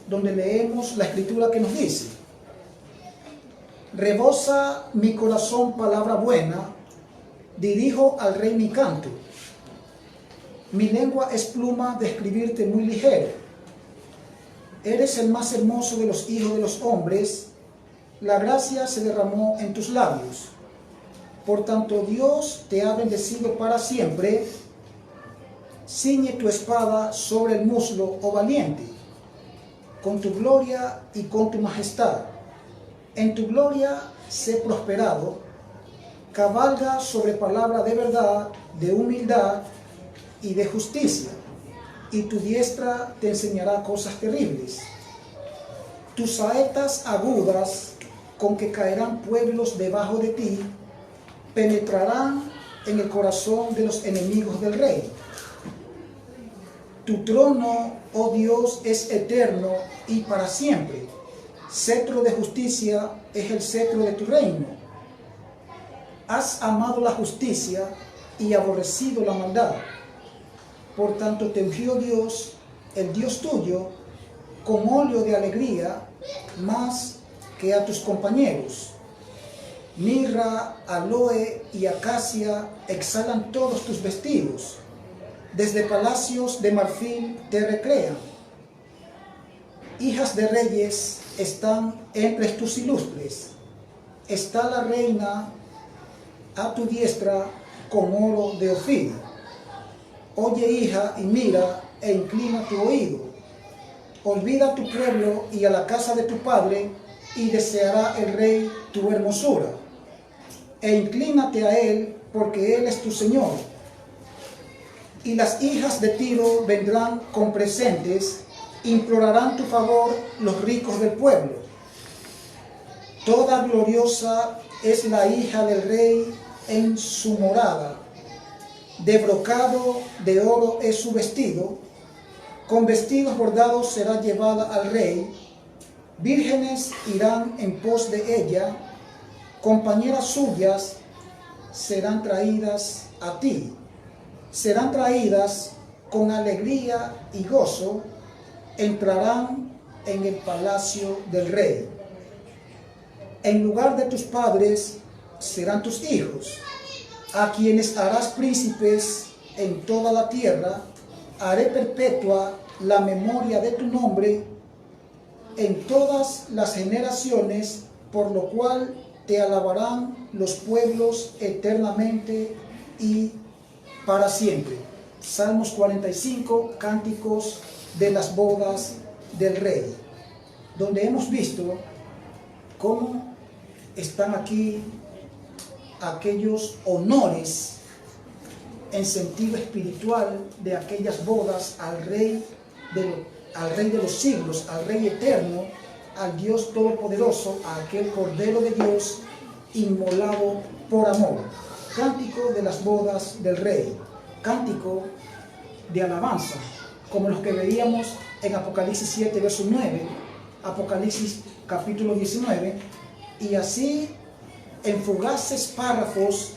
donde leemos la Escritura que nos dice: rebosa mi corazón palabra buena, dirijo al Rey mi canto. Mi lengua es pluma de escribirte muy ligero. Eres el más hermoso de los hijos de los hombres, la gracia se derramó en tus labios. Por tanto Dios te ha bendecido para siempre. Ciñe tu espada sobre el muslo, oh valiente, con tu gloria y con tu majestad. En tu gloria sé prosperado. Cabalga sobre palabra de verdad, de humildad y de justicia, y tu diestra te enseñará cosas terribles. Tus saetas agudas, con que caerán pueblos debajo de ti, penetrarán en el corazón de los enemigos del rey. Tu trono, oh Dios, es eterno y para siempre. Cetro de justicia es el cetro de tu reino. Has amado la justicia y aborrecido la maldad. Por tanto te ungió Dios, el Dios tuyo, con óleo de alegría, más que a tus compañeros. Mirra, aloe y acacia exhalan todos tus vestidos. Desde palacios de marfil te recrean. Hijas de reyes están entre tus ilustres. Está la reina a tu diestra con oro de Ofir. Oye, hija, y mira, e inclina tu oído. Olvida tu pueblo y a la casa de tu padre, y deseará el rey tu hermosura. E inclínate a él, porque él es tu Señor. Y las hijas de Tiro vendrán con presentes, implorarán tu favor los ricos del pueblo. Toda gloriosa es la hija del rey en su morada. De brocado de oro es su vestido, con vestidos bordados será llevada al rey. Vírgenes irán en pos de ella, compañeras suyas serán traídas a ti. Serán traídas con alegría y gozo entrarán en el palacio del rey. En lugar de tus padres serán tus hijos, a quienes harás príncipes en toda la tierra. Haré perpetua la memoria de tu nombre en todas las generaciones, por lo cual te alabarán los pueblos eternamente y para siempre. Salmos 45, cánticos de las bodas del rey, donde hemos visto cómo están aquí aquellos honores en sentido espiritual de aquellas bodas al rey de los siglos, al rey eterno, al Dios todopoderoso, a aquel Cordero de Dios inmolado por amor. Cántico de las bodas del rey, cántico de alabanza, como los que veíamos en Apocalipsis 7, verso 9, Apocalipsis capítulo 19, y así en fugaces párrafos,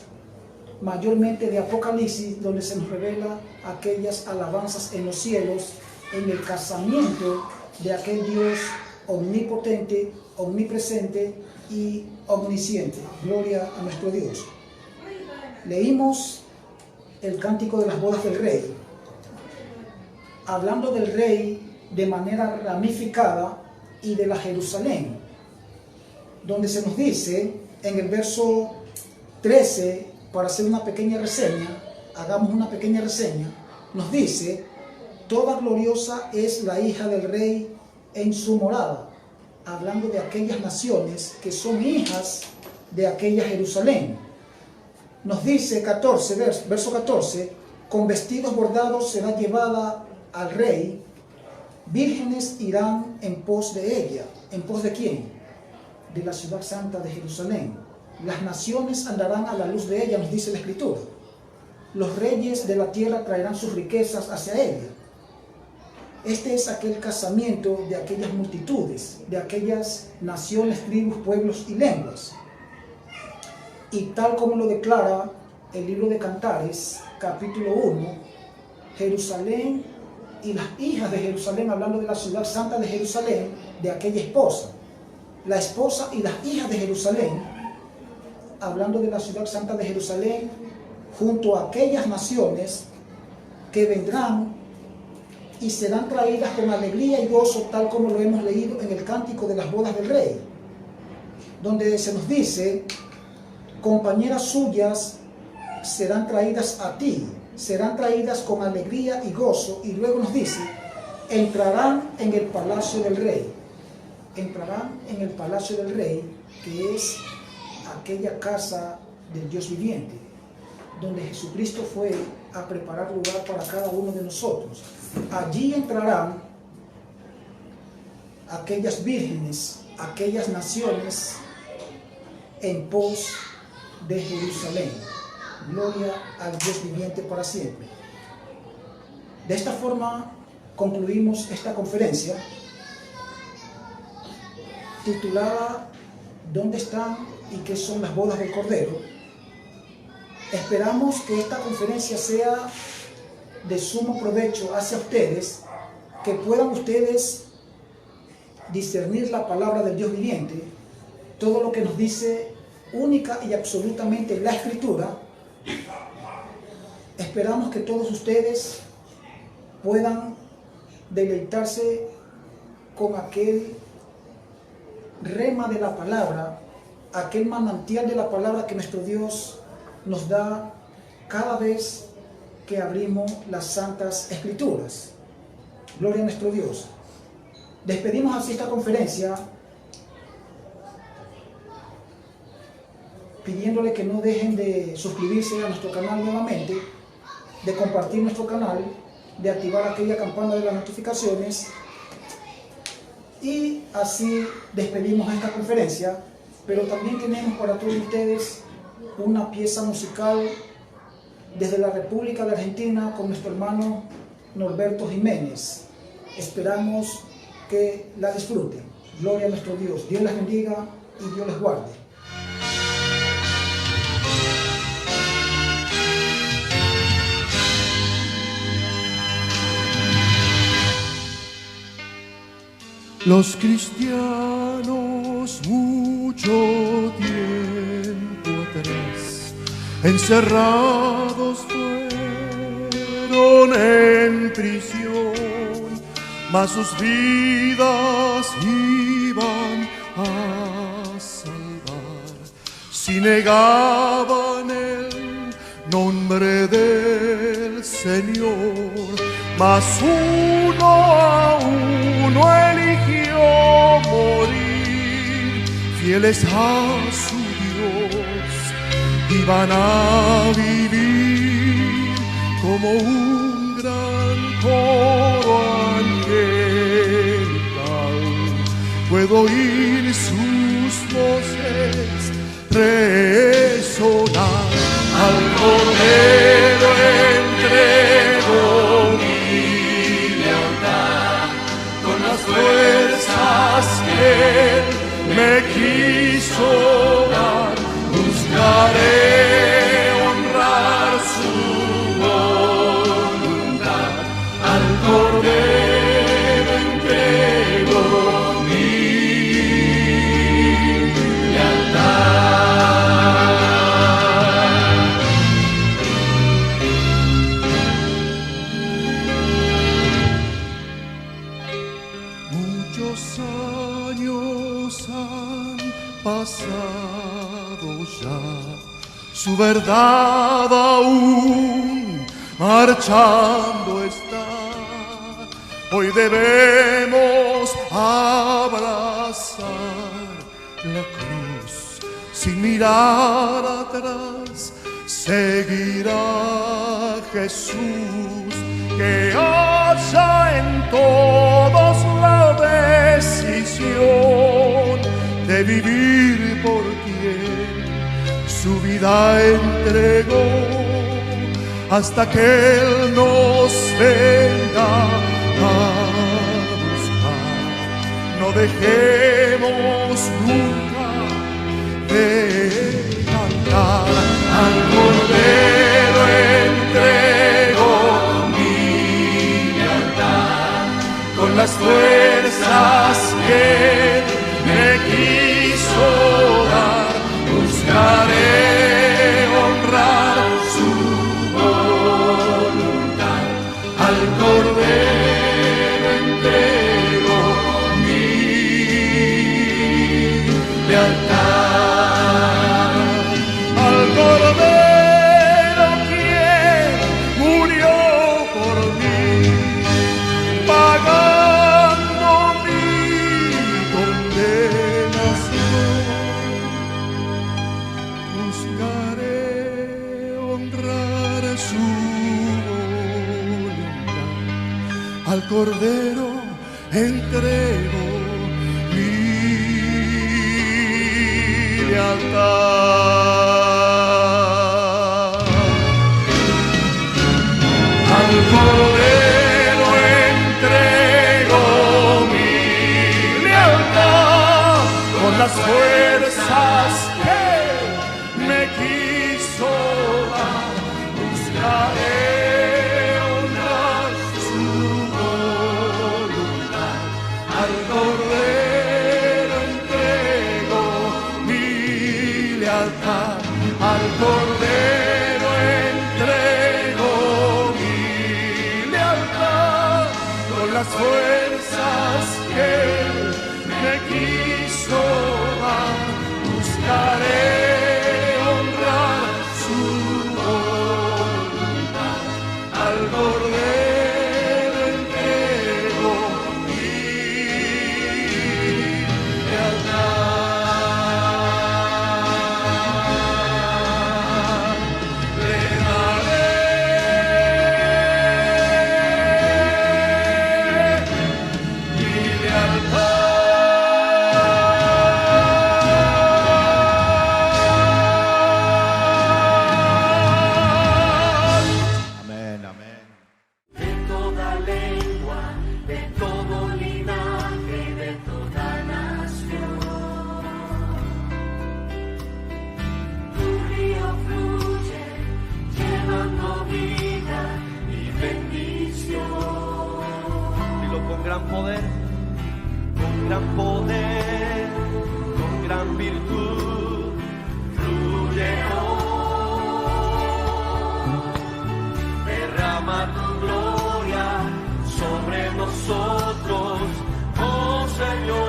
mayormente de Apocalipsis, donde se nos revela aquellas alabanzas en los cielos, en el casamiento de aquel Dios omnipotente, omnipresente y omnisciente. Gloria a nuestro Dios. Leímos el cántico de las bodas del rey, hablando del rey de manera ramificada y de la Jerusalén, donde se nos dice en el verso 13, para hacer una pequeña reseña, hagamos una pequeña reseña, nos dice: toda gloriosa es la hija del rey en su morada, hablando de aquellas naciones que son hijas de aquella Jerusalén. Nos dice verso 14, con vestidos bordados será llevada al rey, vírgenes irán en pos de ella. ¿En pos de quién? De la ciudad santa de Jerusalén. Las naciones andarán a la luz de ella, nos dice la Escritura. Los reyes de la tierra traerán sus riquezas hacia ella. Este es aquel casamiento de aquellas multitudes, de aquellas naciones, tribus, pueblos y lenguas. Y tal como lo declara el libro de Cantares, capítulo 1, Jerusalén y las hijas de Jerusalén, hablando de la ciudad santa de Jerusalén, de aquella esposa. La esposa y las hijas de Jerusalén, hablando de la ciudad santa de Jerusalén, junto a aquellas naciones que vendrán y serán traídas con alegría y gozo, tal como lo hemos leído en el cántico de las bodas del rey, donde se nos dice: compañeras suyas serán traídas a ti, serán traídas con alegría y gozo, y luego nos dice: entrarán en el palacio del rey. Entrarán en el palacio del rey, que es aquella casa del Dios viviente, donde Jesucristo fue a preparar lugar para cada uno de nosotros. Allí entrarán aquellas vírgenes, aquellas naciones en pos de Jerusalén. Gloria al Dios viviente para siempre. De esta forma concluimos esta conferencia titulada ¿Dónde están y qué son las bodas del Cordero? Esperamos que esta conferencia sea de sumo provecho hacia ustedes, que puedan ustedes discernir la palabra del Dios viviente, todo lo que nos dice única y absolutamente la Escritura. Esperamos que todos ustedes puedan deleitarse con aquel rema de la palabra, aquel manantial de la palabra que nuestro Dios nos da cada vez que abrimos las Santas Escrituras. Gloria a nuestro Dios. Despedimos así esta conferencia pidiéndole que no dejen de suscribirse a nuestro canal nuevamente, de compartir nuestro canal, de activar aquella campana de las notificaciones, y así despedimos esta conferencia. Pero también tenemos para todos ustedes una pieza musical desde la República de Argentina con nuestro hermano Norberto Jiménez. Esperamos que la disfruten. Gloria a nuestro Dios. Dios les bendiga y Dios les guarde. Los cristianos mucho tiempo atrás, encerrados fueron en prisión, mas sus vidas iban a salvar si negaban el nombre del Señor. Mas uno a uno eligió morir, fieles a su Dios, iban a vivir como un gran coro angelical. Puedo oír sus voces resonar. Al Cordero entrego mi lealtad, con las fuerzas que Él me quiso dar. Buscaré honrar su voluntad. Al Cordero entrego mi lealtad. Muchos años han pasado ya, su verdad aún marchando está. Hoy debemos abrazar la cruz sin mirar atrás, seguir a Jesús, que haya en todos la decisión de vivir por quien su vida entregó, hasta que Él nos venga a buscar. No dejemos nunca de cantar. Al Cordero entrego mi lealtad, con las fuerzas que Él me quiso dar. Buscaré honrar su voluntad. Al Cordero entrego mi lealtad. Al Cordero quien murió por mí, pagando mi condenación. Buscaré honrar su voluntad. Al Cordero entrego mi lealtad. Al Cordero entrego mi lealtad, con las fuerzas que me quiso dar. Buscaré honrar su voluntad. Al Cordero entrego mi lealtad. Al Cordero entrego mi lealtad, con las fuerzas que Él me quiso dar. Buscaré honrar su voluntad. Al Cordero entrego mi lealtad. poder, con gran virtud, fluye hoy. Derrama tu gloria sobre nosotros, oh Señor.